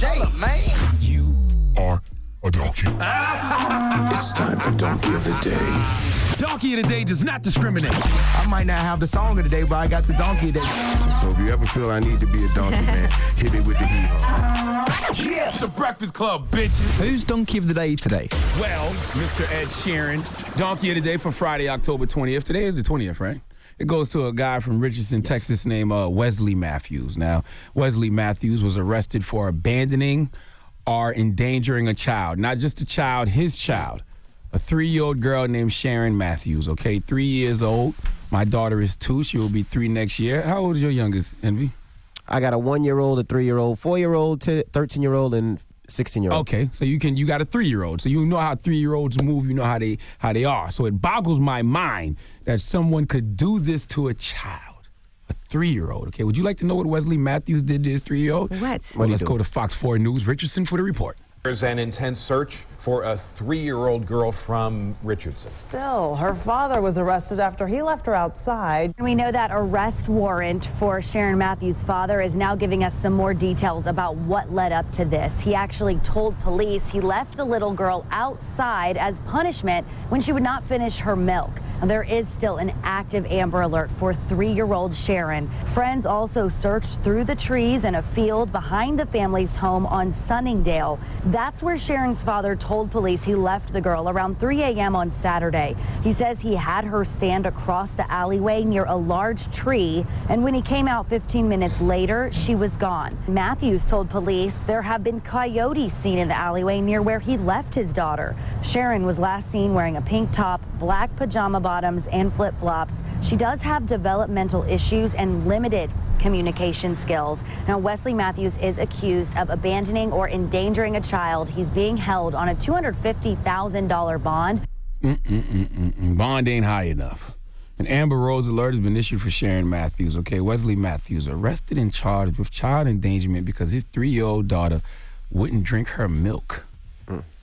Jay, man. You are a donkey. It's time for Donkey of the Day. Donkey of the Day does not discriminate. I might not have the song of the day, but I got the donkey of the day. So if you ever feel I need to be a donkey, man, hit it with the hee-haw. Yeah, the Breakfast Club, bitches. Who's donkey of the day today? Well, Mr. Ed Sheeran, Donkey of the Day for Friday, October 20th. Today is the 20th, right? It goes to a guy from Richardson, Texas named Wesley Matthews. Now, Wesley Matthews was arrested for abandoning or endangering a child. Not just a child, his child. A 3-year-old girl named Sharon Matthews, okay? 3 years old. My daughter is 2. She will be 3 next year. How old is your youngest, Envy? I got a 1-year-old, a 3-year-old, 4-year-old, 13-year-old, and 16-year-old. Okay, so you got a 3-year-old. So you know how 3-year-olds move. You know how they are. So it boggles my mind that someone could do this to a child, a 3-year-old. Okay, would you like to know what Wesley Matthews did to his 3-year-old? What? Well, let's go to Fox 4 News. Richardson for the report. There's an intense search for a 3-year-old girl from Richardson. Still, her father was arrested after he left her outside. We know that arrest warrant for Sharon Matthews' father is now giving us some more details about what led up to this. He actually told police he left the little girl outside as punishment when she would not finish her milk. There is still an active Amber Alert for 3-year-old Sharon. Friends also searched through the trees in a field behind the family's home on Sunningdale. That's where Sharon's father told police he left the girl around 3 a.m. on Saturday. He says he had her stand across the alleyway near a large tree, and when he came out 15 minutes later, she was gone. Matthews told police there have been coyotes seen in the alleyway near where he left his daughter. Sharon was last seen wearing a pink top, black pajama bottoms, and flip-flops. She does have developmental issues and limited communication skills. Now, Wesley Matthews is accused of abandoning or endangering a child. He's being held on a $250,000 bond. Bond ain't high enough. An Amber Rose alert has been issued for Sharon Matthews. Okay, Wesley Matthews arrested and charged with child endangerment because his 3-year-old daughter wouldn't drink her milk.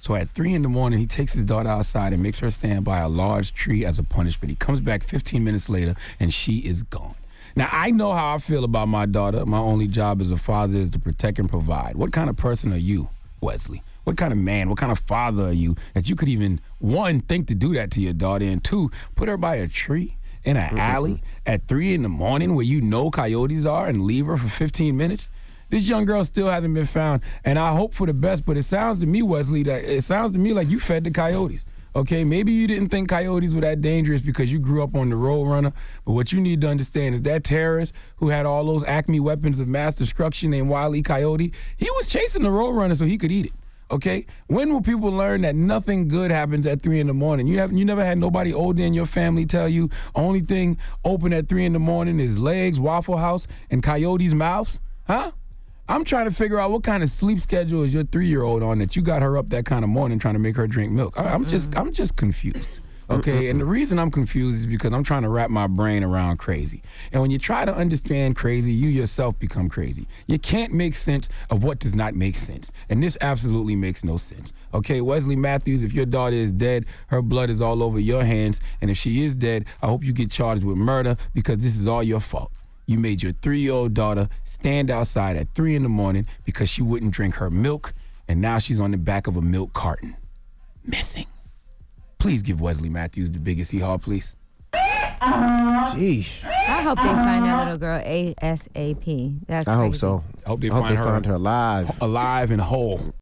So at 3 in the morning, he takes his daughter outside and makes her stand by a large tree as a punishment. He comes back 15 minutes later, and she is gone. Now, I know how I feel about my daughter. My only job as a father is to protect and provide. What kind of person are you, Wesley? What kind of man, what kind of father are you that you could even, 1, think to do that to your daughter, and 2, put her by a tree in an alley at 3 in the morning where you know coyotes are and leave her for 15 minutes? This young girl still hasn't been found, and I hope for the best, but it sounds to me, Wesley, like you fed the coyotes. Okay, maybe you didn't think coyotes were that dangerous because you grew up on the Roadrunner, but what you need to understand is that terrorist who had all those Acme weapons of mass destruction named Wile E. Coyote, he was chasing the Roadrunner so he could eat it. Okay, when will people learn that nothing good happens at 3 in the morning? You never had nobody older in your family tell you only thing open at 3 in the morning is legs, Waffle House, and coyotes' mouths? Huh? I'm trying to figure out what kind of sleep schedule is your 3-year-old on that you got her up that kind of morning trying to make her drink milk. I'm just confused. Okay, and the reason I'm confused is because I'm trying to wrap my brain around crazy. And when you try to understand crazy, you yourself become crazy. You can't make sense of what does not make sense. And this absolutely makes no sense. Okay, Wesley Matthews, if your daughter is dead, her blood is all over your hands. And if she is dead, I hope you get charged with murder because this is all your fault. You made your 3-year-old daughter stand outside at 3 in the morning because she wouldn't drink her milk, and now she's on the back of a milk carton. Missing. Please give Wesley Matthews the biggest hee-haw, please. Jeez. I hope they find that little girl ASAP. That's I crazy. hope so. I hope they find her her alive. Alive and whole.